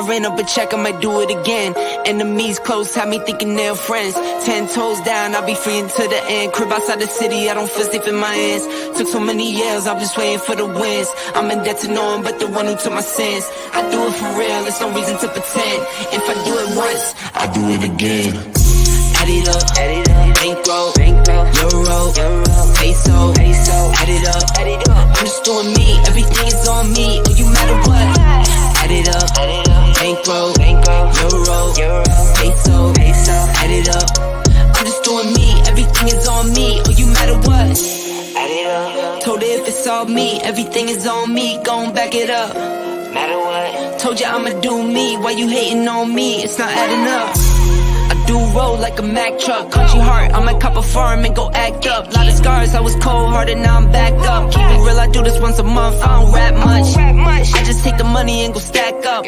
ran up a check, I might do it again. Enemies close, had me thinking they're friends. 10 toes down, I'll be free until the end. Crib outside the city, I don't feel safe in my hands. Took so many years, I'm just waiting for the wins. I'm in debt to no one but the one who took my sins. I do it for real, there's no reason to pretend. If I do it once, I do it again. Add it up, bankroll, euro, peso, add it up, I'm just doing me, everything is on me, no you matter what. Add it up, bankroll, euro, peso, add it up, I'm just doing me, everything is on me, oh you matter what. Add it up, told her if it's all me, everything is on me, gon' back it up. Matter what, told ya I'ma do me, why you hating on me, it's not adding up. I do roll like a Mack truck, country heart, I might cop a farm and go act up. Lot of scars, I was cold hearted, now I'm back up. Keep it real, I do this once a month, I don't rap much. I just take the money and go stack up.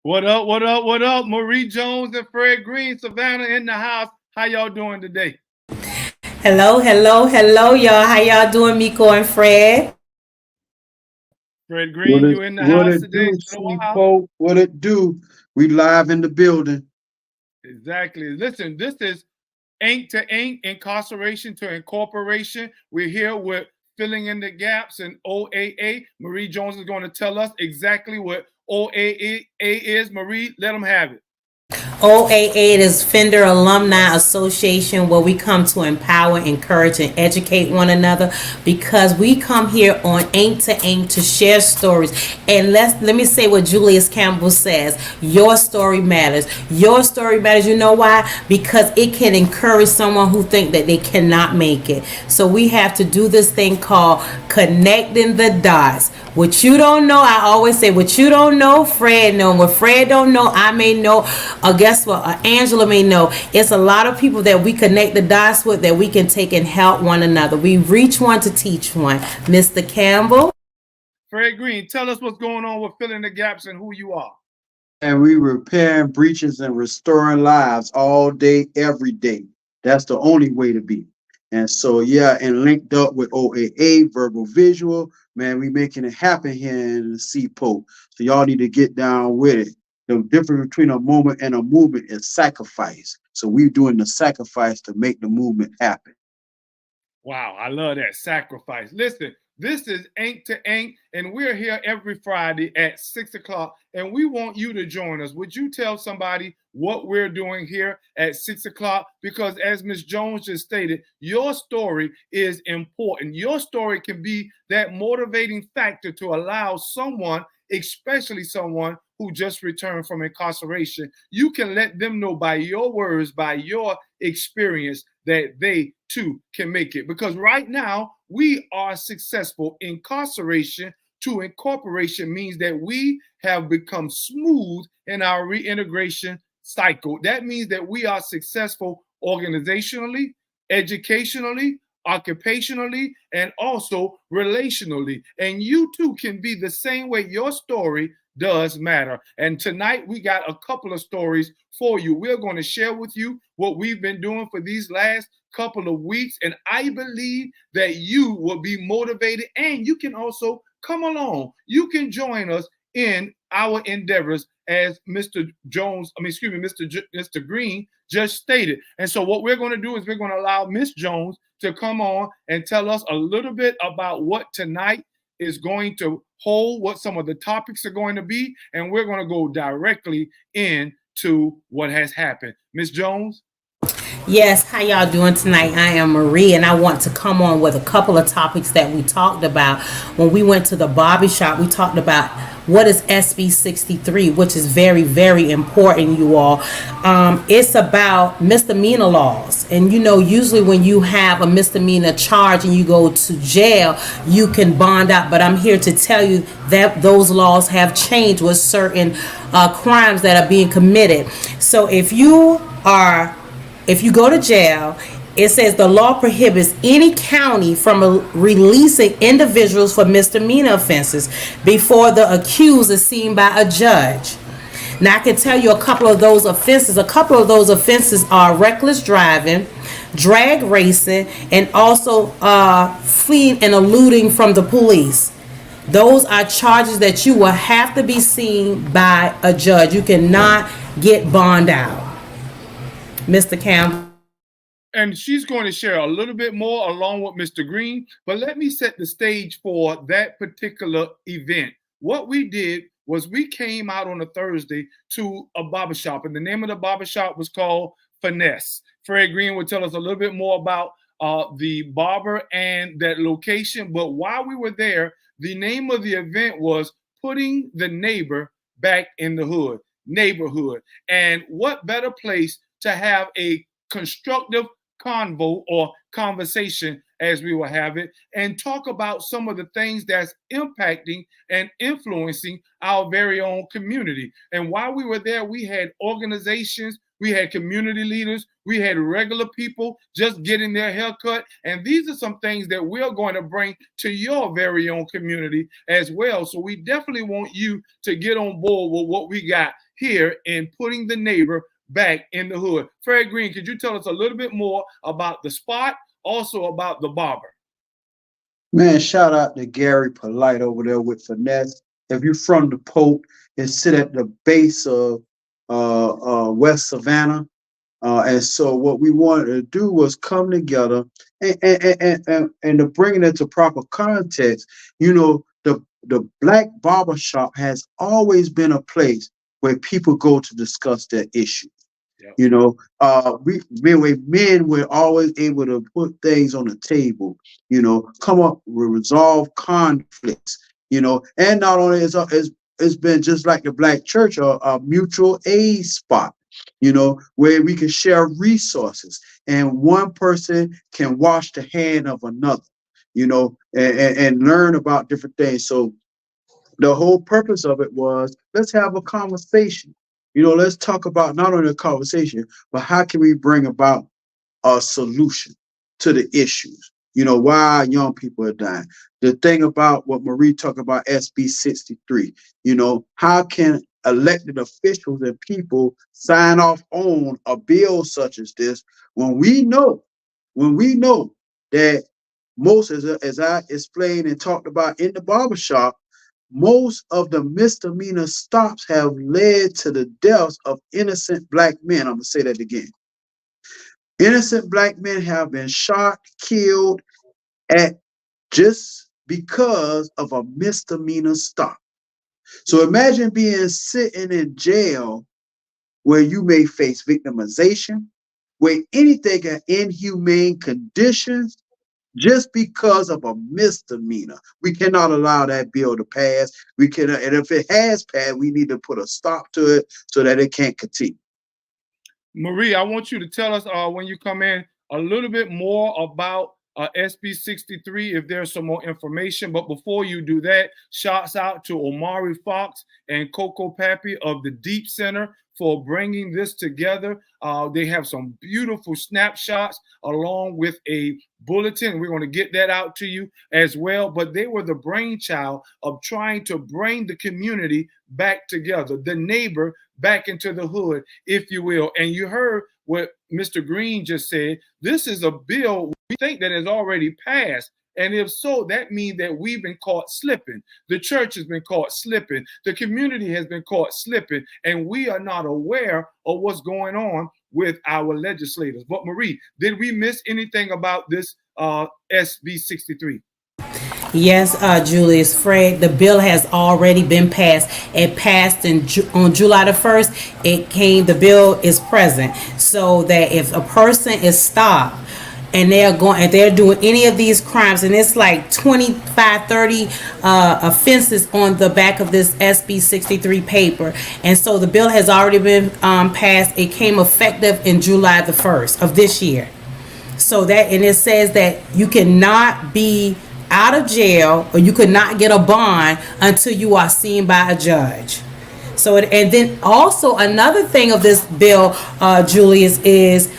What up, what up, what up? Marie Jones and Fred Green, Savannah in the house. How y'all doing today? Hello, y'all. How y'all doing, Miko and Fred? Fred Green, you in the house today? What it do? We live in the building. Exactly. Listen, this is Ink to Ink, Incarceration to Incorporation. We're here with Filling in the Gaps and OAA. Marie Jones is going to tell us exactly what OAA is. Marie, let them have it. OAA is Fender Alumni Association, where we come to empower, encourage, and educate one another, because we come here on Ink to Ink to share stories. And let me say what Julius Campbell says: your story matters. Your story matters. You know why? Because it can encourage someone who think that they cannot make it. So we have to do this thing called connecting the dots. What you don't know, I always say, what you don't know, Fred know. What Fred don't know, I may know. Guess what? Angela may know. It's a lot of people that we connect the dots with, that we can take and help one another. We reach one to teach one. Mr. Campbell? Fred Green, tell us what's going on with Filling the Gaps and who you are. And we repairing breaches and restoring lives all day, every day. That's the only way to be. And so, yeah, and linked up with OAA, Verbal Visual, man, we making it happen here in the CPO. So y'all need to get down with it. The difference between a moment and a movement is sacrifice. So we're doing the sacrifice to make the movement happen. Wow, I love that, sacrifice. Listen, this is Ink to Ink, and we're here every Friday at 6 o'clock, and we want you to join us. Would you tell somebody what we're doing here at 6 o'clock? Because as Ms. Jones just stated, your story is important. Your story can be that motivating factor to allow someone, especially someone who just returned from incarceration, you can let them know by your words, by your experience, that they too can make it. Because right now, we are successful. Incarceration to incorporation means that we have become smooth in our reintegration cycle. That means that we are successful organizationally, educationally, occupationally, and also relationally. And you too can be the same way. Your story does matter. And tonight we got a couple of stories for you. We're going to share with you what we've been doing for these last couple of weeks. And I believe that you will be motivated, and you can also come along. You can join us in our endeavors, as Mr. Green just stated. And so what we're going to do is we're going to allow Miss Jones to come on and tell us a little bit about what tonight is going to hold, what some of the topics are going to be, and we're going to go directly into what has happened. Miss Jones? Yes, how y'all doing tonight? I am Marie, and I want to come on with a couple of topics that we talked about. When we went to the barbershop, we talked about what is SB 63, which is very, very important, you all. It's about misdemeanor laws. And you know, usually when you have a misdemeanor charge and you go to jail, you can bond out. But I'm here to tell you that those laws have changed with certain crimes that are being committed. So if you go to jail, it says the law prohibits any county from releasing individuals for misdemeanor offenses before the accused is seen by a judge. Now, I can tell you a couple of those offenses. A couple of those offenses are reckless driving, drag racing, and also fleeing and eluding from the police. Those are charges that you will have to be seen by a judge. You cannot get bond out. Mr. Campbell. And she's going to share a little bit more along with Mr. Green, but let me set the stage for that particular event. What we did was we came out on a Thursday to a barbershop, and the name of the barbershop was called Finesse. Fred Green will tell us a little bit more about the barber and that location, but while we were there, the name of the event was Putting the Neighbor Back in the Hood, neighborhood. And what better place to have a constructive convo or conversation, as we will have it, and talk about some of the things that's impacting and influencing our very own community. And while we were there, we had organizations, we had community leaders, we had regular people just getting their haircut. And these are some things that we're going to bring to your very own community as well. So we definitely want you to get on board with what we got here in Putting the Neighbor Back in the Hood. Fred Green, could you tell us a little bit more about the spot, also about the barber? Man, shout out to Gary Polite over there with Finesse. If you're from the Pope and sit at the base of West Savannah, and so what we wanted to do was come together and to bring it into proper context. You know, the Black Barber Shop has always been a place where people go to discuss their issues. Yep. You know, men were always able to put things on the table, you know, come up with resolve conflicts, you know, and not only it's been just like the Black church, a mutual aid spot, you know, where we can share resources and one person can wash the hand of another, you know, and learn about different things. So the whole purpose of it was, let's have a conversation. You know, let's talk about not only a conversation, but how can we bring about a solution to the issues? You know, why young people are dying. The thing about what Marie talked about, SB 63, you know, how can elected officials and people sign off on a bill such as this when we know that most, as I explained and talked about in the barbershop, most of the misdemeanor stops have led to the deaths of innocent Black men. I'm going to say that again. Innocent Black men have been shot, killed just because of a misdemeanor stop. So imagine sitting in jail where you may face victimization, where anything are inhumane conditions, just because of a misdemeanor. We cannot allow that bill to pass. We cannot, and if it has passed, we need to put a stop to it so that it can't continue. Marie, I want you to tell us when you come in a little bit more about SB 63, if there's some more information. But before you do that, shouts out to Omari Fox and Coco Pappy of the Deep Center for bringing this together. They have some beautiful snapshots along with a bulletin. We're going to get that out to you as well. But they were the brainchild of trying to bring the community back together, the neighbor back into the hood, if you will. And you heard what Mr. Green just said. This is a bill we think that has already passed. And if so, that means that we've been caught slipping. The church has been caught slipping. The community has been caught slipping. And we are not aware of what's going on with our legislators. But Marie, did we miss anything about this SB 63? Yes, Julius Fred, the bill has already been passed. It passed on July the 1st. The bill is present, so that if a person is stopped and they're doing any of these crimes, and it's like 25, 30 offenses on the back of this SB 63 paper. And so the bill has already been passed. It came effective in July the 1st of this year. So and it says that you cannot be out of jail or you could not get a bond until you are seen by a judge. So, and then also another thing of this bill, Julius, is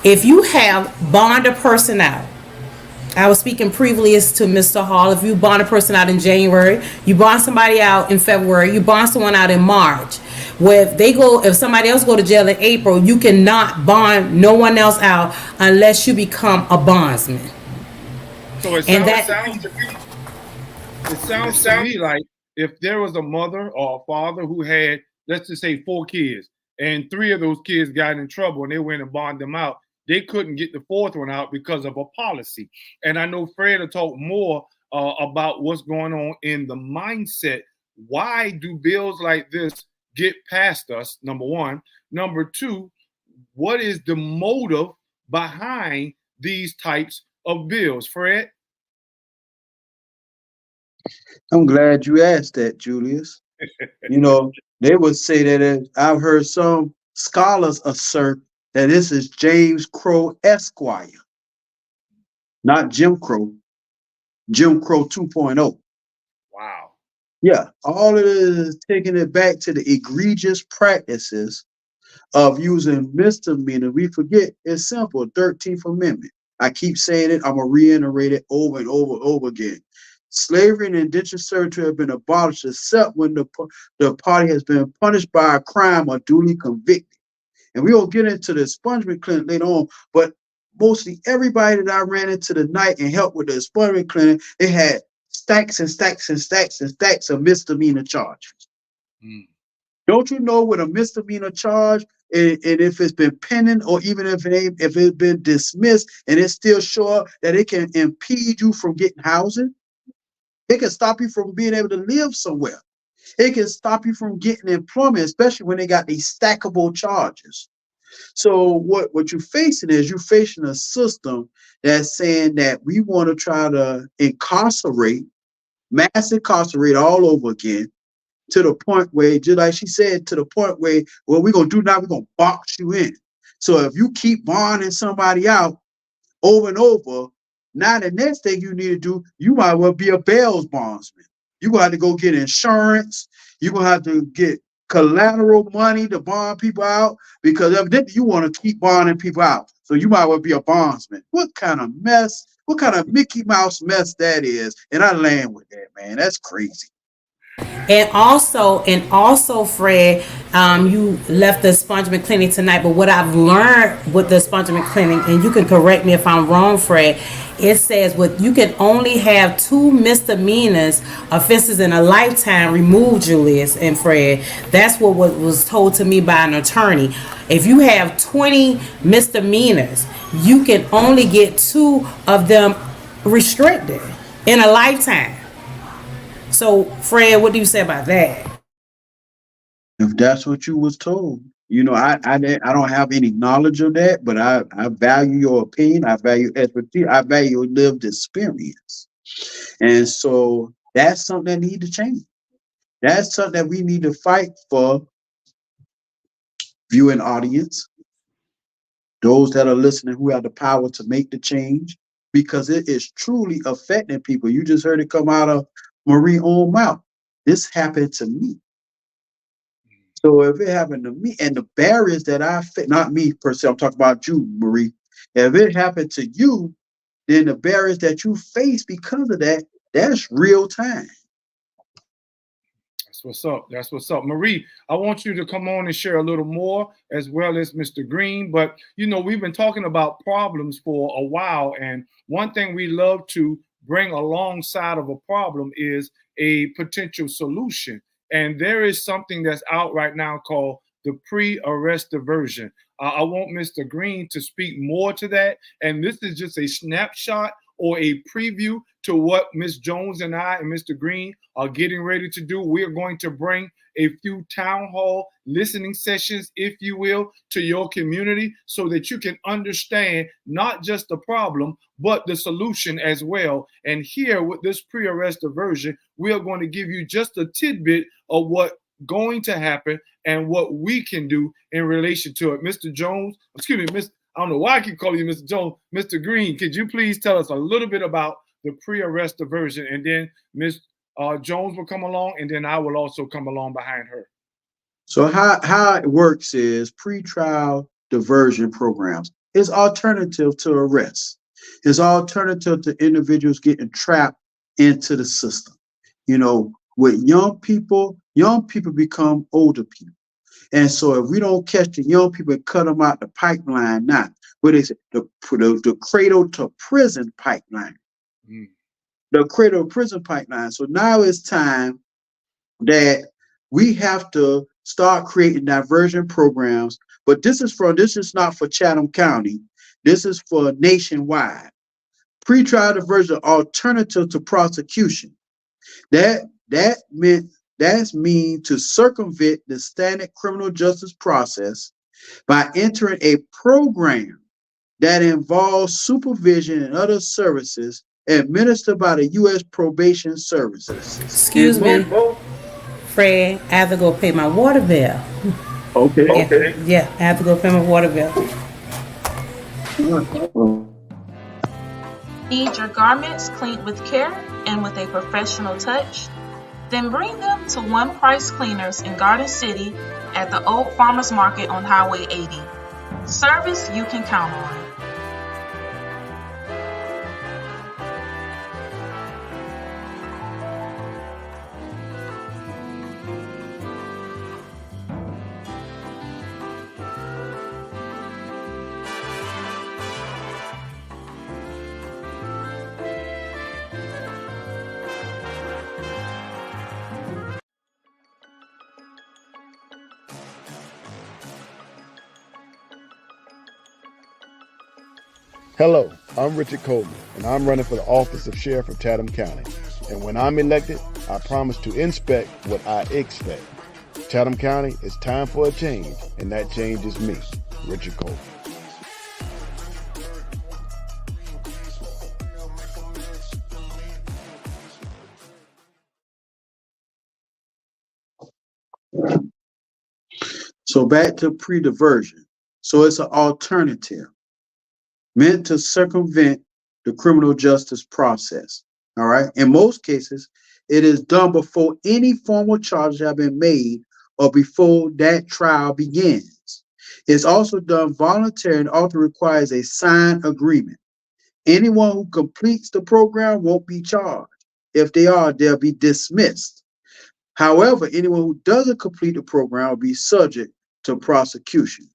if you have bond a person out. I was speaking previous to Mr. Hall. If you bond a person out in January, you bond somebody out in February, you bond someone out in March. Where if somebody else go to jail in April, you cannot bond no one else out unless you become a bondsman. So it sounds to me. It sounds to me like if there was a mother or a father who had, let's just say, 4 kids, and 3 of those kids got in trouble and they went and bonded them out, they couldn't get the 4th one out because of a policy. And I know Fred will talk more about what's going on in the mindset. Why do bills like this get past us? Number one. Number two, what is the motive behind these types of bills, Fred? I'm glad you asked that, Julius. You know, they would say that I've heard some scholars assert that this is James Crow Esquire, not Jim Crow, Jim Crow 2.0. Wow. Yeah, all it is taking it back to the egregious practices of using misdemeanor. We forget it's simple, 13th Amendment. I keep saying it, I'm going to reiterate it over and over and over again. Slavery and indentured servitude have been abolished except when the party has been punished by a crime or duly convicted. And we will get into the expungement clinic later on, but mostly everybody that I ran into tonight and helped with the expungement clinic, they had stacks and stacks and stacks and stacks of misdemeanor charges. Don't you know with a misdemeanor charge, and if it's been pending or even if it's been dismissed and it's still sure that it can impede you from getting housing? It can stop you from being able to live somewhere. It can stop you from getting employment, especially when they got these stackable charges. So what you're facing is you're facing a system that's saying that we want to try to mass incarcerate all over again, to the point where, just like she said, to the point where what we're going to do now, we're going to box you in. So if you keep bonding somebody out over and over, now the next thing you need to do, you might well be a bail bondsman. You're going to have to go get insurance. You're going to have to get collateral money to bond people out, because evidently you want to keep bonding people out. So you might well be a bondsman. What kind of mess, what kind of Mickey Mouse mess that is? And I land with that, man. That's crazy. And also, Fred, you left the expungement clinic tonight, but what I've learned with the expungement clinic, and you can correct me if I'm wrong, Fred, it says you can only have 2 misdemeanors offenses in a lifetime removed, Julius and Fred. That's what was told to me by an attorney. If you have 20 misdemeanors, you can only get 2 of them restricted in a lifetime. So, Fred, what do you say about that? If that's what you was told, you know, I don't have any knowledge of that, but I value your opinion. I value expertise. I value your lived experience. And so that's something that needs to change. That's something that we need to fight for, viewing audience, those that are listening who have the power to make the change, because it is truly affecting people. You just heard it come out of Marie own mouth. This happened to me. So if it happened to me, and the barriers that I fit, not me per se, I'm talking about you, Marie. If it happened to you, then the barriers that you face because of that, that's real time. That's what's up. That's what's up. Marie, I want you to come on and share a little more, as well as Mr. Green. But, you know, we've been talking about problems for a while. And one thing we love to bring alongside of a problem is a potential solution. And there is something that's out right now called the pre-arrest diversion. I want Mr. Green to speak more to that. And this is just a snapshot or a preview to what Ms. Jones and I and Mr. Green are getting ready to do. We're going to bring a few town hall listening sessions, if you will, to your community so that you can understand not just the problem, but the solution as well. And here with this pre-arrest diversion, we are going to give you just a tidbit of what's going to happen and what we can do in relation to it. Mr. Jones, excuse me, I don't know why I keep calling you Mr. Jones. Mr. Green, could you please tell us a little bit about the pre-arrest diversion? And then Ms. Jones will come along, and then I will also come along behind her. So how it works is pretrial diversion programs is alternative to arrest. It's alternative to individuals getting trapped into the system. You know, with young people become older people. And so if we don't catch the young people and cut them out the pipeline now, what is it? The cradle to prison pipeline. the Cradle Prison Pipeline. So now it's time that we have to start creating diversion programs. But this is not for Chatham County. This is for nationwide. Pretrial diversion alternative to prosecution. That's mean to circumvent the standard criminal justice process by entering a program that involves supervision and other services administered by the U.S. Probation Services. Excuse me, Fred, I have to go pay my water bill. Okay. Yeah, I have to go pay my water bill. Need your garments cleaned with care and with a professional touch? Then bring them to One Price Cleaners in Garden City at the Old Farmers Market on Highway 80. Service you can count on. Hello, I'm Richard Coleman, and I'm running for the office of Sheriff of Chatham County. And when I'm elected, I promise to inspect what I expect. Chatham County, it's time for a change, and that change is me, Richard Coleman. So back to pre-diversion. So it's an alternative meant to circumvent the criminal justice process. All right. In most cases, it is done before any formal charges have been made or before that trial begins. It's also done voluntarily and often requires a signed agreement. Anyone who completes the program won't be charged. If they are, they'll be dismissed. However, anyone who doesn't complete the program will be subject to prosecution.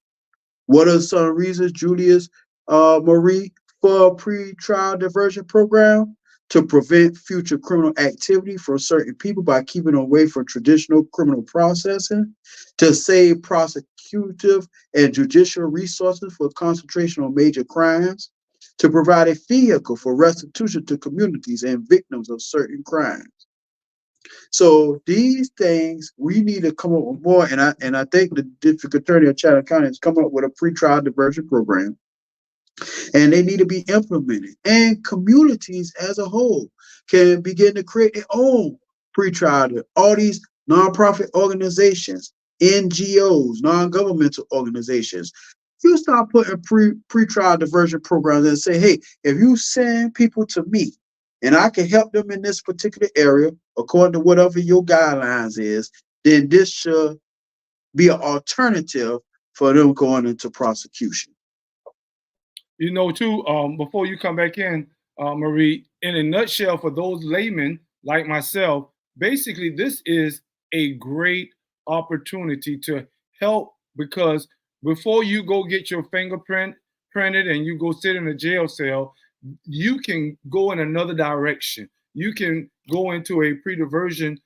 What are some reasons, Julius, Marie, for a pre-trial diversion program? To prevent future criminal activity for certain people by keeping them away from traditional criminal processing, to save prosecutive and judicial resources for concentration on major crimes, to provide a vehicle for restitution to communities and victims of certain crimes. So these things we need to come up with more, and I think the District Attorney of Chatham County has come up with a pre-trial diversion program. And they need to be implemented. And communities as a whole can begin to create their own pretrial. All these nonprofit organizations, NGOs, non-governmental organizations, you start putting pretrial diversion programs and say, hey, if you send people to me and I can help them in this particular area, according to whatever your guidelines is, then this should be an alternative for them going into prosecution. You know, too, before you come back in, Marie, in a nutshell, for those laymen like myself, basically this is a great opportunity to help, because before you go get your fingerprint printed and you go sit in a jail cell, you can go in another direction. You can go into a pre-diversion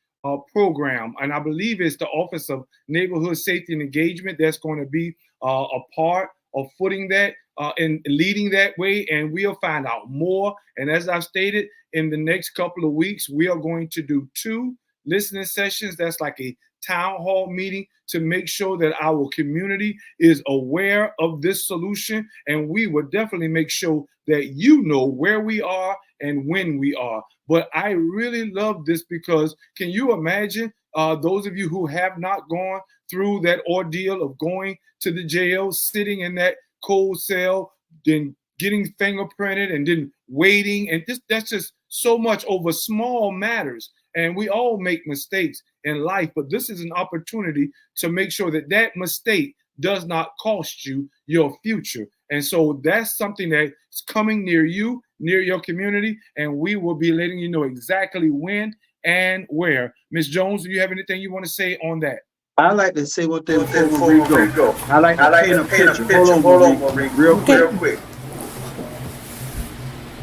program. And I believe it's the Office of Neighborhood Safety and Engagement that's going to be a part of footing that and leading that way, and we'll find out more. And as I've stated, in the next couple of weeks, we are going to do 2 listening sessions. That's like a town hall meeting to make sure that our community is aware of this solution. And we will definitely make sure that you know where we are and when we are. But I really love this because can you imagine those of you who have not gone through that ordeal of going to the jail, sitting in that cold cell, then getting fingerprinted and then waiting, and that's just so much over small matters. And we all make mistakes in life, but this is an opportunity to make sure that that mistake does not cost you your future. And so that's something that's coming near you, near your community, and we will be letting you know exactly when and where. Ms. Jones, do you have anything you want to say on that? I like to say what they before we go. I like to paint a picture. Hold on, Marie, real quick.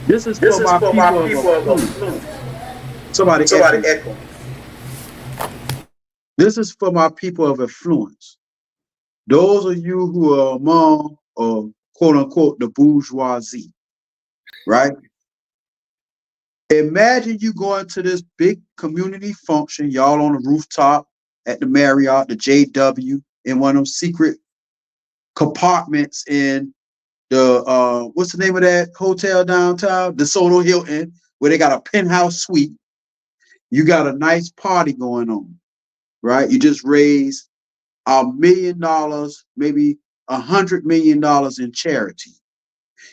This is This for is my for my people of people of affluence. affluence. Somebody Somebody echo. echo. This is for my people of affluence. Those of you who are among, or quote unquote, the bourgeoisie, right? Imagine you going to this big community function, y'all on the rooftop at the Marriott, the JW, in one of them secret compartments in the what's the name of that hotel downtown? DeSoto Hilton, where they got a penthouse suite. You got a nice party going on, right? You just raised $1 million, maybe $100 million in charity.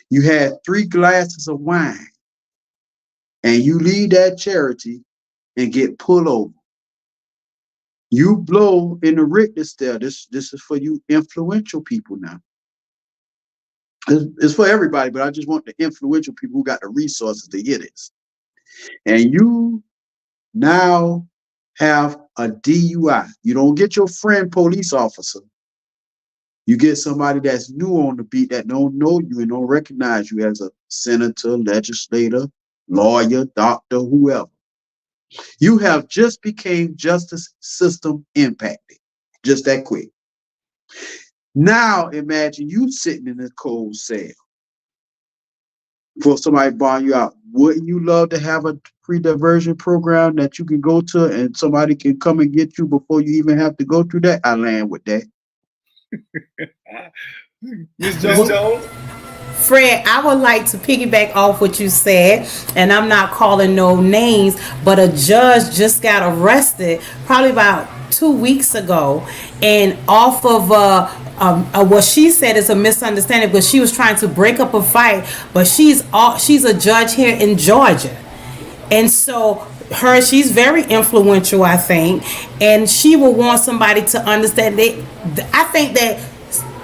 You had 3 glasses of wine, and you leave that charity and get pulled over. You blow in the Richter scale. This is for you influential people now. It's for everybody, but I just want the influential people who got the resources to hear this. And you now have a DUI. You don't get your friend police officer. You get somebody that's new on the beat that don't know you and don't recognize you as a senator, legislator, lawyer, doctor, whoever. You have just became justice system impacted. Just that quick. Now imagine you sitting in a cold cell for somebody buying you out. Wouldn't you love to have a pre-diversion program that you can go to and somebody can come and get you before you even have to go through that? I land with that. Ms. Jones? Fred, I would like to piggyback off what you said, and I'm not calling no names, but a judge just got arrested probably about 2 weeks ago, and off of what she said is a misunderstanding, but she was trying to break up a fight, but she's a judge here in Georgia, and so she's very influential, I think, and she will want somebody to understand that. I think that,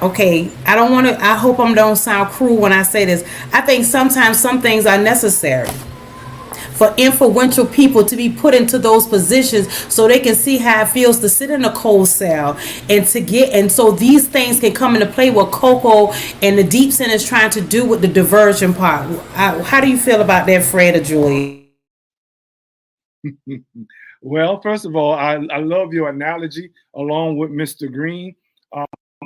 okay, I hope I don't sound cruel when I say this. I think sometimes some things are necessary for influential people to be put into those positions so they can see how it feels to sit in a cold cell and so these things can come into play, what Coco and the Deep Center is trying to do with the diversion part. How do you feel about that, Fred or Julie? Well, first of all, I love your analogy along with Mr. Green.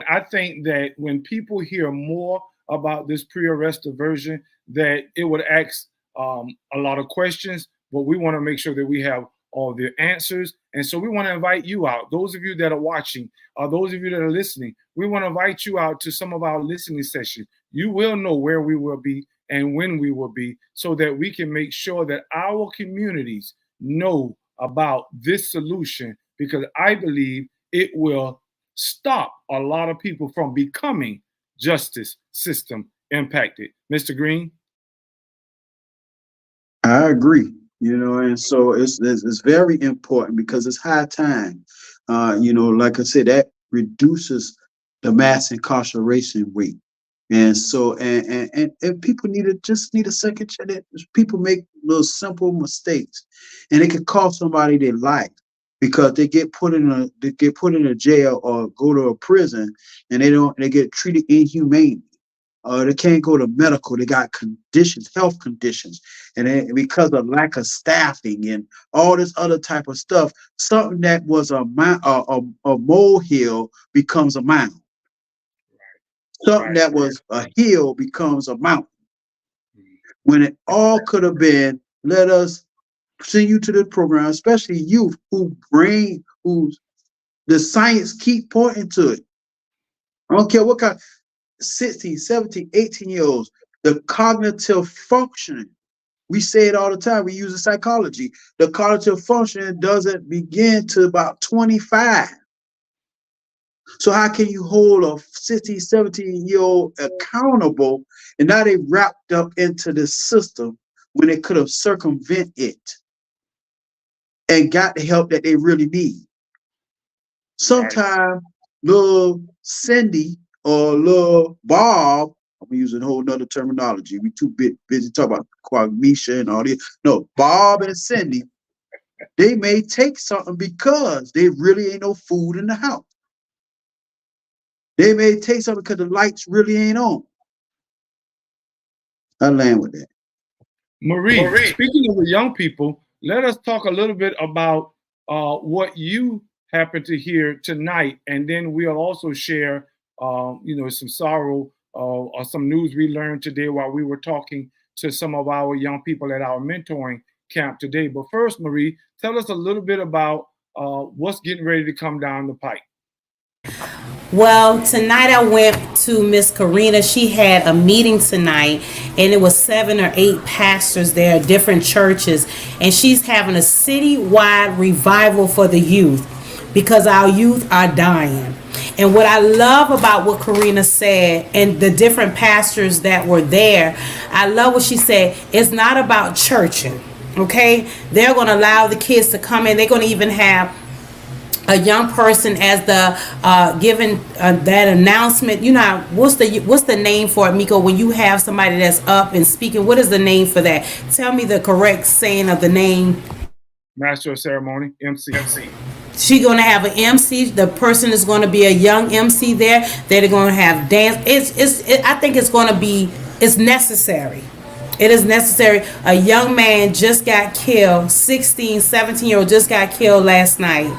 I think that when people hear more about this pre-arrest diversion, that it would ask a lot of questions, but we want to make sure that we have all the answers. And so we want to invite you out. Those of you that are watching, those of you that are listening, we want to invite you out to some of our listening sessions. You will know where we will be and when we will be, so that we can make sure that our communities know about this solution, because I believe it will stop a lot of people from becoming justice system impacted. Mr. Green? I agree, and so it's very important because it's high time. Like I said, that reduces the mass incarceration rate. And so, and people just need a second chance. People make little simple mistakes, and it could cost somebody their life because they get put in a jail or go to a prison, and they get treated inhumanely. They can't go to medical. They got health conditions, and because of lack of staffing and all this other type of stuff, something that was a molehill becomes a mound. Something that was a hill becomes a mountain. When it all could have been, let us send you to the program, especially youth whose the science keep pointing to it. I don't care what kind, 16, 17, 18-year-olds, the cognitive functioning. We say it all the time. We use the psychology. The cognitive functioning doesn't begin to about 25. So how can you hold a 16, 17-year-old accountable, and now they wrapped up into this system when they could have circumvent it and got the help that they really need? Sometimes little Cindy or little Bob, I'm using a whole nother terminology. We too busy talking about Quagmisha and all this. No, Bob and Cindy, they may take something because they really ain't no food in the house. They may take something because the lights really ain't on. I land with that. Marie, speaking of the young people, let us talk a little bit about what you happen to hear tonight, and then we'll also share, some sorrow or some news we learned today while we were talking to some of our young people at our mentoring camp today. But first, Marie, tell us a little bit about what's getting ready to come down the pike. Well, tonight I went to Miss Karina. She had a meeting tonight, and it was 7 or 8 pastors there at different churches, and she's having a citywide revival for the youth because our youth are dying. And what I love about what Karina said and the different pastors that were there, I love what she said. It's not about churching, okay? They're going to allow the kids to come in. They're going to even have a young person as the given that announcement. You know, what's the name for it, Miko, when you have somebody that's up and speaking? What is the name for that? Tell me the correct saying of the name. Master of ceremony, MC. She's going to have an MC. The person is going to be a young MC there. They're going to have dance. I think it's going to be, it's necessary. It is necessary. A young man just got killed, 16, 17-year-old just got killed last night.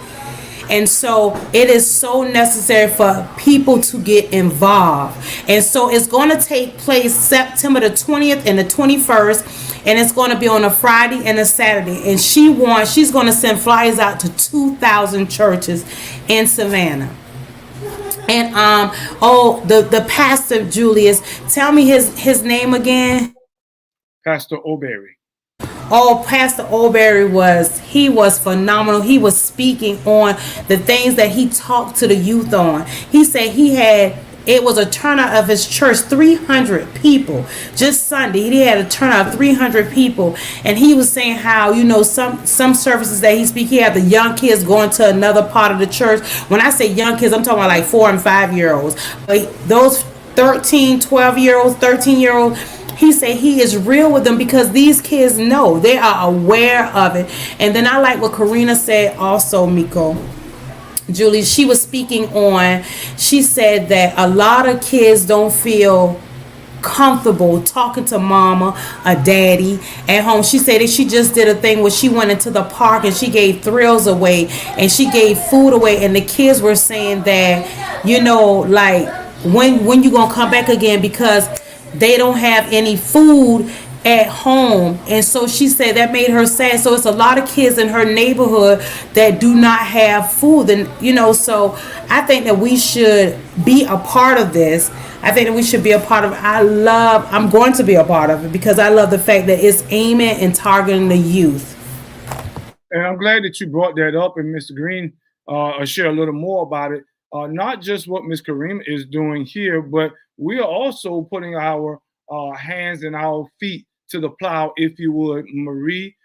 And so it is so necessary for people to get involved. And so it's going to take place September the 20th and the 21st. And it's going to be on a Friday and a Saturday. And she's going to send flyers out to 2,000 churches in Savannah. And the pastor, Julius, tell me his name again. Pastor O'Berry. Oh, Pastor O'Berry was phenomenal. He was speaking on the things that he talked to the youth on. He said it was a turnout of his church, 300 people. Just Sunday, he had a turnout of 300 people. And he was saying how, some services that he had the young kids going to another part of the church. When I say young kids, I'm talking about like 4 and 5-year-olds. But those 13, 12-year-olds, 13-year-olds, he said he is real with them because these kids know, they are aware of it. And then I like what Karina said also, Miko. Julie, she was speaking on, she said that a lot of kids don't feel comfortable talking to mama or daddy at home. She said that she just did a thing where she went into the park and she gave thrills away and she gave food away, and the kids were saying that, like, when you gonna come back again, because they don't have any food at home. And so she said that made her sad. So it's a lot of kids in her neighborhood that do not have food. And so I think that we should be a part of this. I think that we should be a part of it. I'm going to be a part of it because I love the fact that it's aiming and targeting the youth. And I'm glad that you brought that up, and Mr. Green share a little more about it. Not just what Ms. Karima is doing here, but we are also putting our hands and our feet to the plow, if you would, Marie,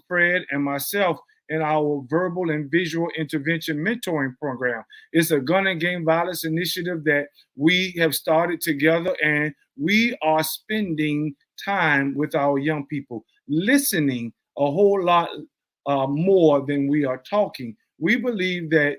Fred, and myself, in our verbal and visual intervention mentoring program. It's a gun and gang violence initiative that we have started together, and we are spending time with our young people, listening a whole lot more than we are talking. We believe that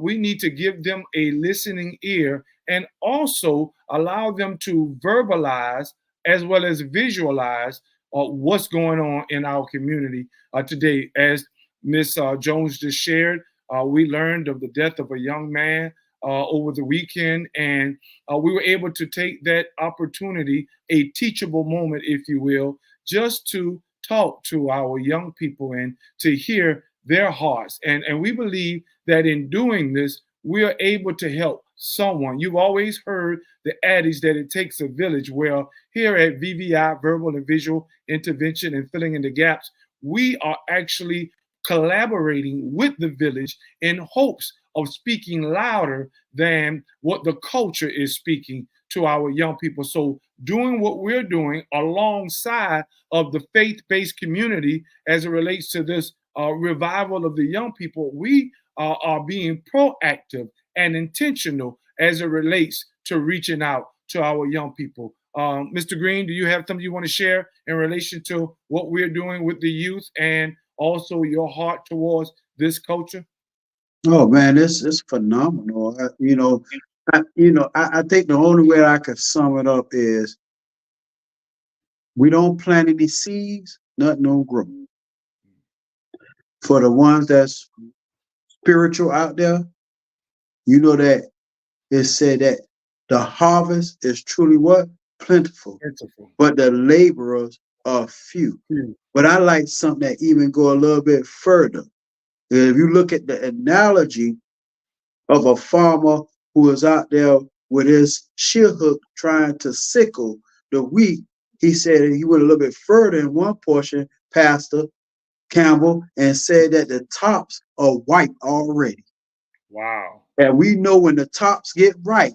we need to give them a listening ear and also allow them to verbalize as well as visualize what's going on in our community today. As Ms. Jones just shared, we learned of the death of a young man over the weekend, and we were able to take that opportunity, a teachable moment, if you will, just to talk to our young people and to hear their hearts. And we believe that in doing this, we are able to help someone. You've always heard the adage that it takes a village. Well, here at VVI, Verbal and Visual Intervention and Filling in the Gaps, we are actually collaborating with the village in hopes of speaking louder than what the culture is speaking to our young people. So doing what we're doing alongside of the faith-based community as it relates to this revival of the young people, we are being proactive and intentional as it relates to reaching out to our young people. Mr. Green, do you have something you want to share in relation to what we're doing with the youth and also your heart towards this culture? Oh man, it's phenomenal. I think the only way I could sum it up is We don't plant any seeds, nothing don't grow. For the ones that's spiritual out there, you know that it said that the harvest is truly what? Plentiful. Plentiful. But the laborers are few. But I like something that even go a little bit further. If you look at the analogy of a farmer who is out there with his shear hook trying to sickle the wheat, he said he went a little bit further in one portion, Pastor Campbell, and said that the tops are white already. Wow. And we know when the tops get ripe,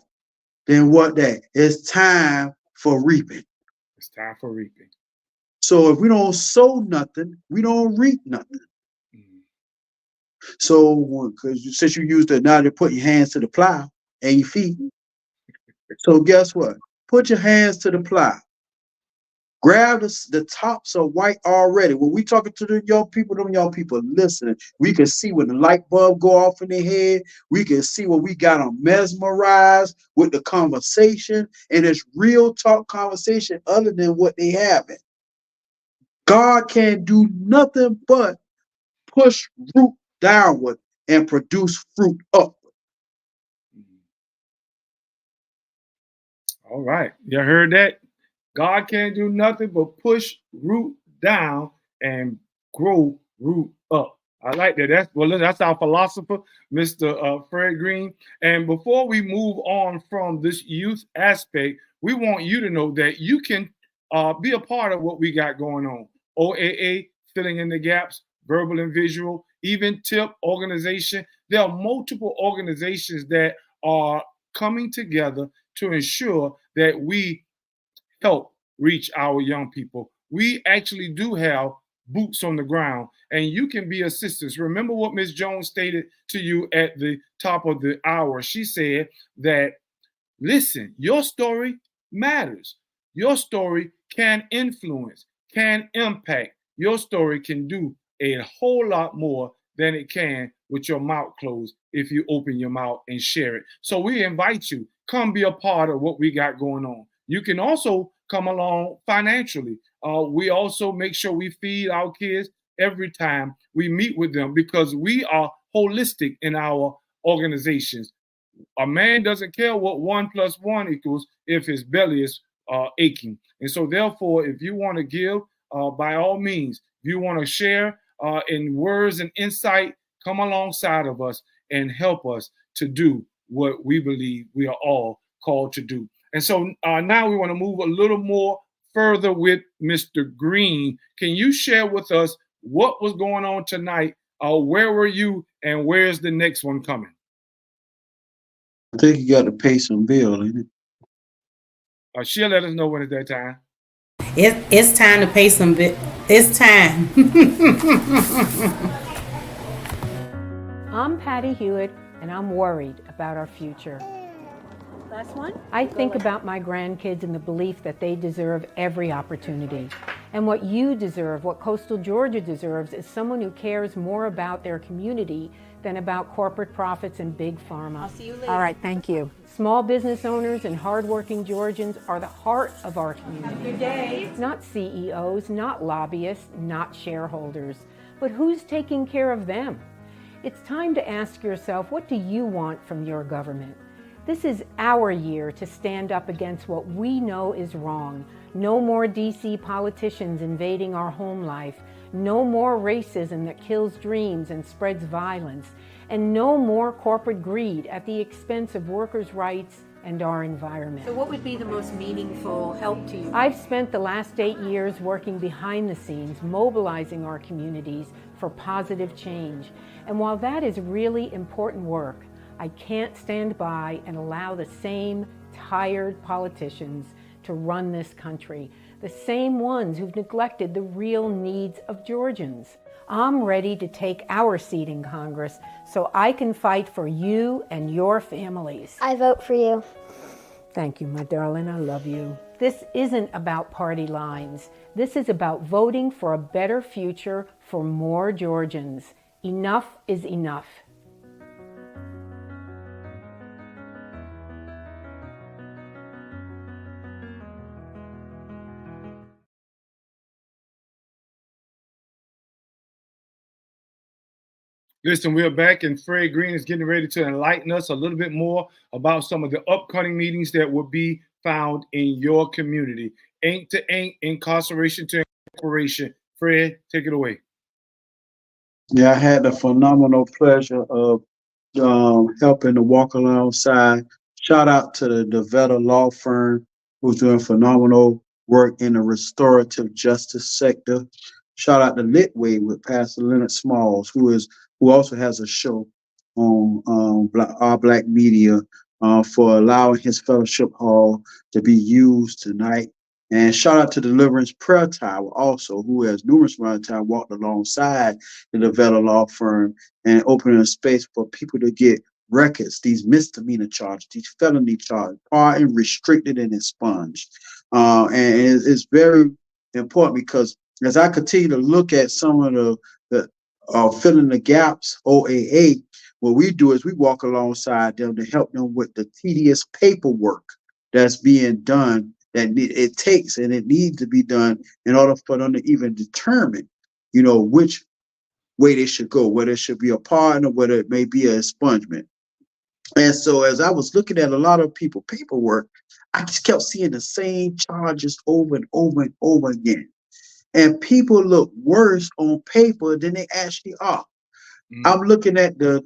then what that? It's time for reaping. It's time for reaping. So if we don't sow nothing, we don't reap nothing. So since you used the analogy, put your hands to the plow and your feet. So guess what? Put your hands to the plow. Grab the tops are white already. When we talking to the young people, them young people listening, we can see when the light bulb go off in their head. We can see when we got them mesmerized with the conversation, and it's real talk conversation other than what they having. God can't do nothing but push root downward and produce fruit upward. All right. You heard that? God can't do nothing but push root down and grow root up. I like that. That's our philosopher, Mr. Fred Green. And before we move on from this youth aspect, we want you to know that you can be a part of what we got going on. OAA, filling in the gaps, verbal and visual, even TIP organization. There are multiple organizations that are coming together to ensure that we help reach our young people. We actually do have boots on the ground, and you can be assistants. Remember what Ms. Jones stated to you at the top of the hour. She said that, listen, your story matters. Your story can influence, can impact. Your story can do a whole lot more than it can with your mouth closed if you open your mouth and share it. So we invite you, come be a part of what we got going on. You can also come along financially. We also make sure we feed our kids every time we meet with them because we are holistic in our organizations. A man doesn't care what 1 + 1 equals if his belly is aching. And so therefore, if you want to give, by all means, if you want to share in words and insight, come alongside of us and help us to do what we believe we are all called to do. And so now we want to move a little more further with Mr. Green. Can you share with us what was going on tonight? Where were you and where's the next one coming? I think you got to pay some bill, ain't it? She'll let us know when it's that time. It's time to pay some bit. It's time. I'm Patty Hewitt, and I'm worried about our future. Last one. I think about my grandkids and the belief that they deserve every opportunity. And what you deserve, what Coastal Georgia deserves, is someone who cares more about their community than about corporate profits and big pharma. I'll see you later. All right, thank you. Small business owners and hardworking Georgians are the heart of our community. Good day. Not CEOs, not lobbyists, not shareholders. But who's taking care of them? It's time to ask yourself, what do you want from your government? This is our year to stand up against what we know is wrong. No more DC politicians invading our home life. No more racism that kills dreams and spreads violence. And no more corporate greed at the expense of workers' rights and our environment. So what would be the most meaningful help to you? I've spent the last 8 years working behind the scenes, mobilizing our communities for positive change. And while that is really important work, I can't stand by and allow the same tired politicians to run this country, the same ones who've neglected the real needs of Georgians. I'm ready to take our seat in Congress so I can fight for you and your families. I vote for you. Thank you, my darling. I love you. This isn't about party lines. This is about voting for a better future for more Georgians. Enough is enough. Listen, we're back, and Fred Green is getting ready to enlighten us a little bit more about some of the upcoming meetings that will be found in your community. Ain't to Ain't, Incarceration to Incorporation. Fred, take it away. Yeah, I had the phenomenal pleasure of helping to walk alongside. Shout out to the DeVetta Law Firm, who's doing phenomenal work in the restorative justice sector. Shout out to Litway with Pastor Leonard Smalls, who also has a show on Our Black Media for allowing his fellowship hall to be used tonight. And shout out to Deliverance Prayer Tower also, who has numerous amount of time walked alongside the DeVetta Law Firm and opening a space for people to get records, these misdemeanor charges, these felony charges, pardoned, restricted, and expunged. And it's very important because as I continue to look at some of the filling the gaps, OAA, what we do is we walk alongside them to help them with the tedious paperwork that's being done that it takes and it needs to be done in order for them to even determine, which way they should go, whether it should be a pardon or whether it may be an expungement. And so as I was looking at a lot of people's paperwork, I just kept seeing the same charges over and over and over again. And people look worse on paper than they actually are. I'm looking at the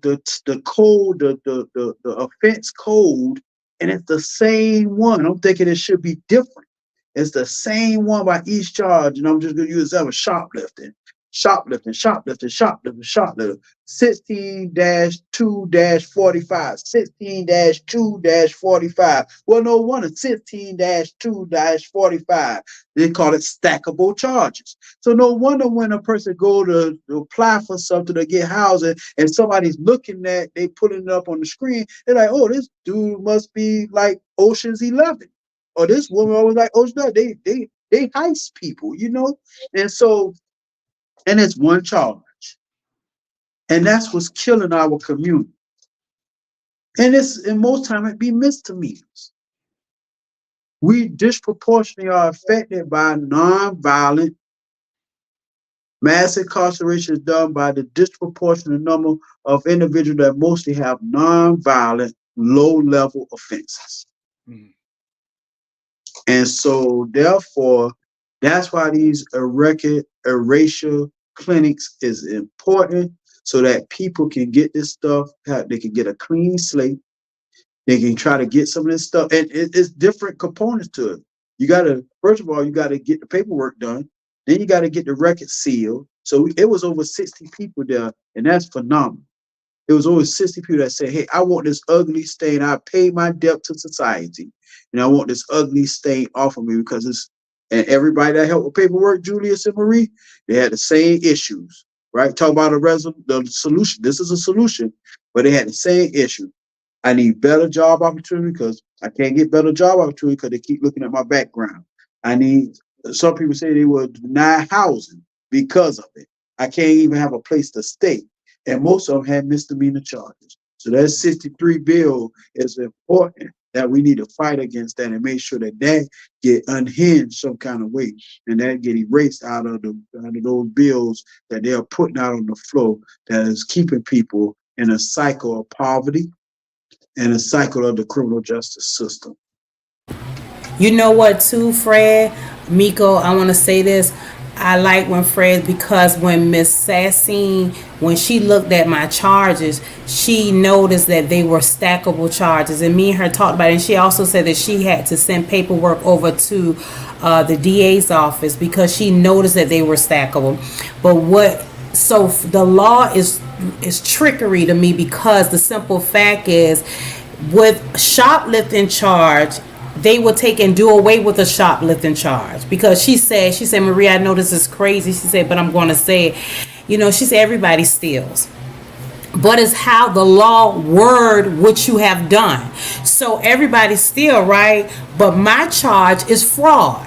code, the offense code, and it's the same one. I'm thinking it should be different. It's the same one by each charge, and I'm just going to use that with shoplifting. 16-2-45, 16-2-45. Well, no wonder 16-2-45. They call it stackable charges. So no wonder when a person go to apply for something to get housing and somebody's looking at, they putting it up on the screen, they're like, oh, this dude must be like Ocean's 11. Or this woman was like Ocean's 11. They heist people, And so, and it's one charge. And that's what's killing our community. And most time it be misdemeanors. We disproportionately are affected by nonviolent mass incarceration is done by the disproportionate number of individuals that mostly have nonviolent, low-level offenses. And so, therefore, that's why these erasure clinics is important, so that people can get this stuff, they can get a clean slate, they can try to get some of this stuff, and it's different components to it. First of all, you got to get the paperwork done, then you got to get the record sealed. So it was over 60 people there, and that's phenomenal. It was over 60 people that said, hey, I want this ugly stain. I paid my debt to society, and I want this ugly stain off of me because and everybody that helped with paperwork, Julius and Marie, they had the same issues, right? Talk about the solution. This is a solution, but they had the same issue. I need better job opportunity because I can't get better job opportunity because they keep looking at my background. Some people say they were denied housing because of it. I can't even have a place to stay. And most of them had misdemeanor charges. So that 63 bill is important, that we need to fight against that and make sure that get unhinged some kind of way and that get erased out of those bills that they're putting out on the floor that is keeping people in a cycle of poverty and a cycle of the criminal justice system. You know what, too, Fred, Miko, I want to say this. I like when Fred, because when Miss Sassine, when she looked at my charges, she noticed that they were stackable charges, and me and her talked about it. And she also said that she had to send paperwork over to the DA's office because she noticed that they were stackable. So the law is trickery to me, because the simple fact is, with shoplifting charge, they will take and do away with the shoplifting charge, because she said, Maria, I know this is crazy. She said, but I'm going to say it. She said, everybody steals. But it's how the law word what you have done. So everybody steal, right? But my charge is fraud.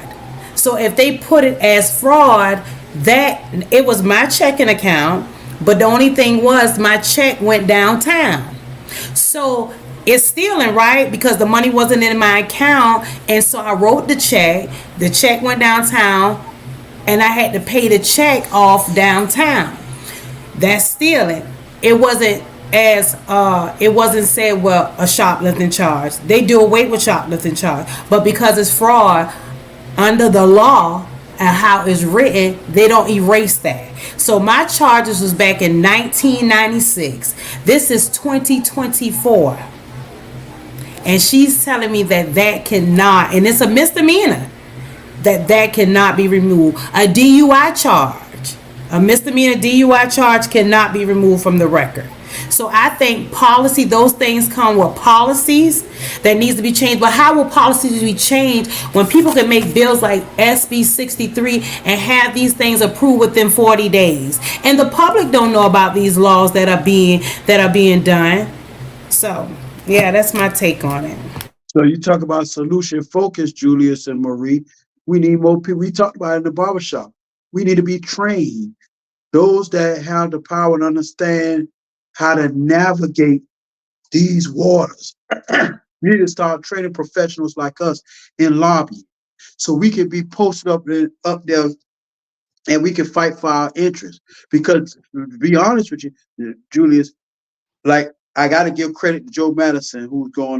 So if they put it as fraud, that it was my checking account, but the only thing was my check went downtown. So it's stealing, right? Because the money wasn't in my account. And so I wrote the check went downtown, and I had to pay the check off downtown. That's stealing. it wasn't it wasn't said, well, a shoplifting charge. They do away with shoplifting charge, but because it's fraud under the law and how it's written, they don't erase that. So my charges was back in 1996. This is 2024, and she's telling me that cannot, and it's a misdemeanor, that cannot be removed. A DUI charge, a misdemeanor DUI charge cannot be removed from the record. So I think policy, those things come with policies that needs to be changed. But how will policies be changed when people can make bills like SB 63 and have these things approved within 40 days? And the public don't know about these laws that are being done. So yeah, that's my take on it. So you talk about solution focus, Julius and Marie. We need more people. We talked about it in the barbershop. We need to be trained. Those that have the power and understand how to navigate these waters. We need to start training professionals like us in lobbying, so we can be posted up there, and we can fight for our interests. Because to be honest with you, Julius, like, I got to give credit to Joe Madison, who's going,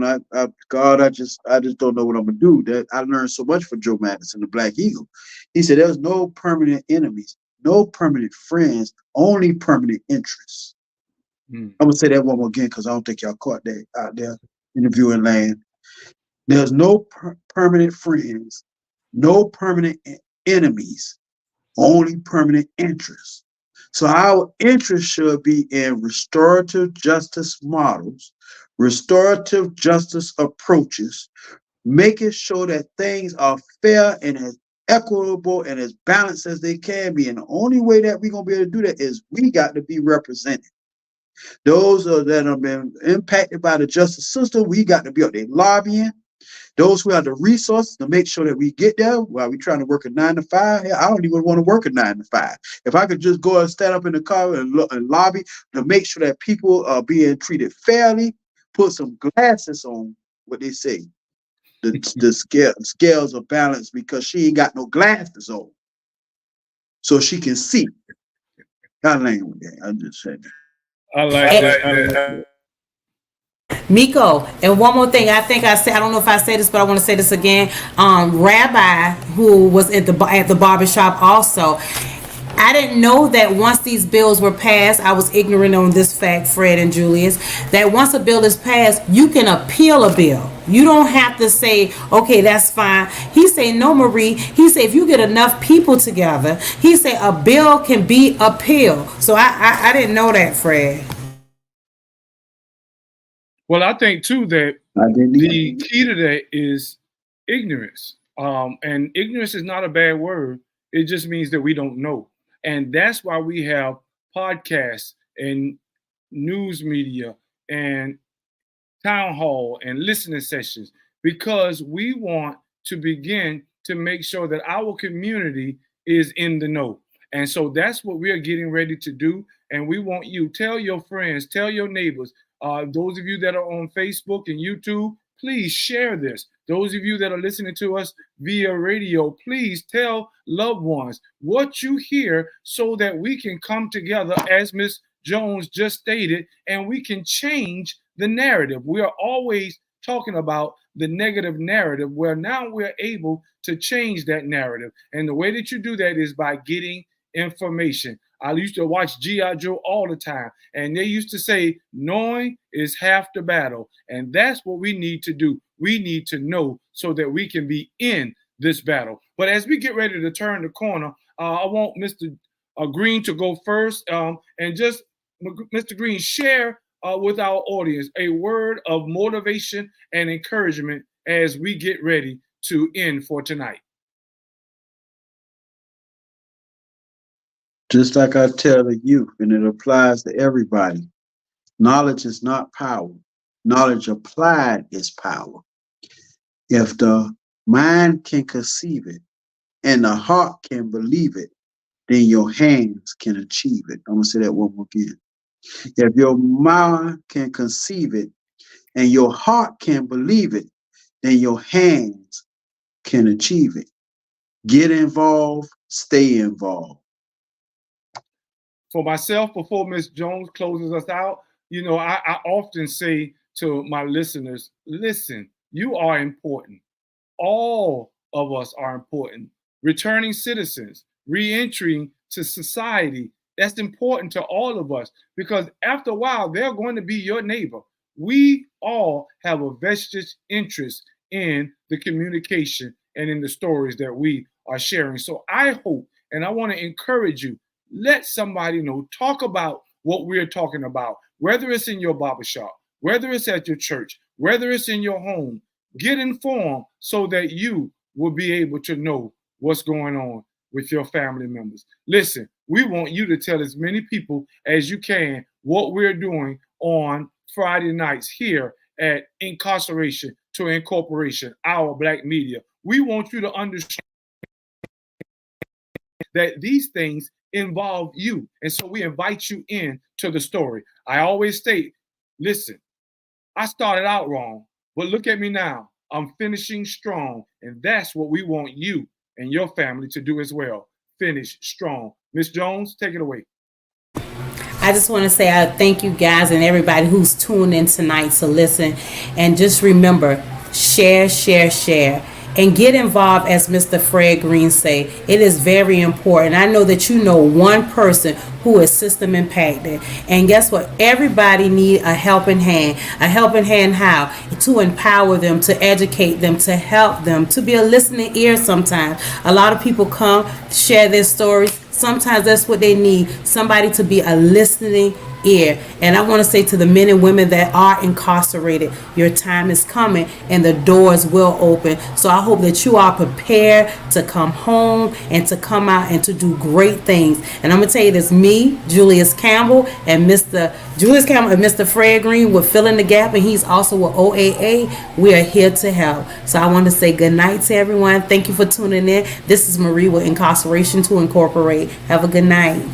God, I just don't know what I'm gonna do. That I learned so much from Joe Madison, the Black Eagle. He said, "There's no permanent enemies, no permanent friends, only permanent interests." I'm gonna say that one more again because I don't think y'all caught that out there in the viewing land. There's no permanent friends, no permanent enemies, only permanent interests. So our interest should be in restorative justice models, restorative justice approaches, making sure that things are fair and as equitable and as balanced as they can be. And the only way that we're gonna be able to do that is we got to be represented. Those that have been impacted by the justice system, we got to be out there lobbying. Those who have the resources to make sure that we get there while we're trying to work a 9 to 5. I don't even want to work a 9 to 5. If I could just go and stand up in the car and lobby to make sure that people are being treated fairly, put some glasses on, what they say, the scales are balanced, because she ain't got no glasses on, so she can see. I ain't with that. I'm just saying. I like that. Miko, and one more thing, I don't know if I said this, but I want to say this again. Rabbi, who was at the barbershop also, I didn't know that once these bills were passed, I was ignorant on this fact, Fred and Julius, that once a bill is passed, you can appeal a bill. You don't have to say, okay, that's fine. He say, no, Marie. He say, if you get enough people together, he say a bill can be appealed. So I didn't know that, Fred. Well, I think too that the key to that is ignorance. And ignorance is not a bad word. It just means that we don't know. And that's why we have podcasts and news media and town hall and listening sessions, because we want to begin to make sure that our community is in the know. And so that's what we are getting ready to do. And we want you, tell your friends, tell your neighbors, those of you that are on Facebook and YouTube, please share this. Those of you that are listening to us via radio, please tell loved ones what you hear so that we can come together, as Ms. Jones just stated, and we can change the narrative. We are always talking about the negative narrative, where now we're able to change that narrative. And the way that you do that is by getting information. I used to watch G.I. Joe all the time, and they used to say, knowing is half the battle. And that's what we need to do. We need to know so that we can be in this battle. But as we get ready to turn the corner, I want Mr. Green to go first. And just, Mr. Green, share with our audience a word of motivation and encouragement as we get ready to end for tonight. Just like I tell the youth, and it applies to everybody, knowledge is not power. Knowledge applied is power. If the mind can conceive it and the heart can believe it, then your hands can achieve it. I'm going to say that one more again. If your mind can conceive it and your heart can believe it, then your hands can achieve it. Get involved, stay involved. for myself, before Ms. Jones closes us out, you know, I often say to my listeners, listen, you are important. All of us are important. Returning citizens, re-entering to society, that's important to all of us, because after a while, they're going to be your neighbor. We all have a vested interest in the communication and in the stories that we are sharing. So I hope, and I want to encourage you, let somebody know, talk about what we're talking about, whether it's in your barbershop, whether it's at your church, whether it's in your home. Get informed so that you will be able to know what's going on with your family members. Listen, we want you to tell as many people as you can what we're doing on Friday nights here at Incarceration to Incorporation, our Black media. We want you to understand that these things involve you. And so we invite you in to the story. I always state, listen, I started out wrong, but look at me now. I'm finishing strong. And that's what we want you and your family to do as well. Finish strong. Ms. Jones, take it away. I just want to say I thank you guys and everybody who's tuned in tonight to listen. And just remember, share, share, share. And get involved, as Mr. Fred Green say. It is very important. I know that you know one person who is system impacted. And guess what? Everybody need a helping hand. A helping hand how? To empower them, to educate them, to help them, to be a listening ear sometimes. A lot of people come, share their stories. Sometimes that's what they need. Somebody to be a listening ear. And I want to say to the men and women that are incarcerated, your time is coming and the doors will open. So I hope that you are prepared to come home and to come out and to do great things. And I'm going to tell you this, me, Julius Campbell and Mr. Fred Green, we're filling the gap, and he's also with OAA. We are here to help. So I want to say good night to everyone. Thank you for tuning in. This is Marie with Incarceration to Incorporate. Have a good night.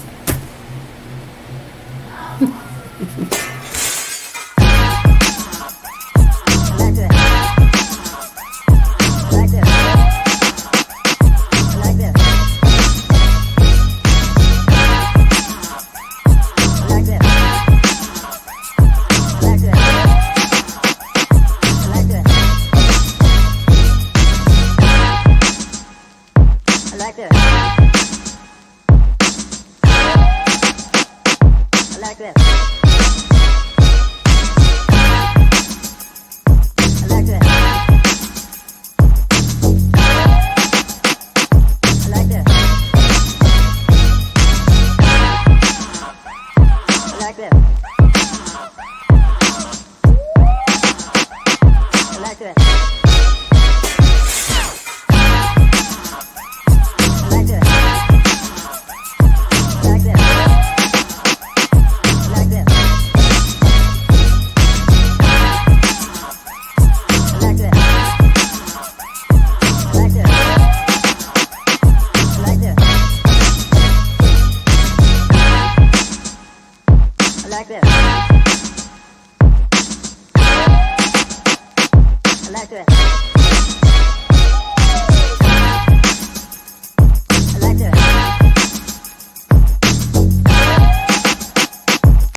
I like that.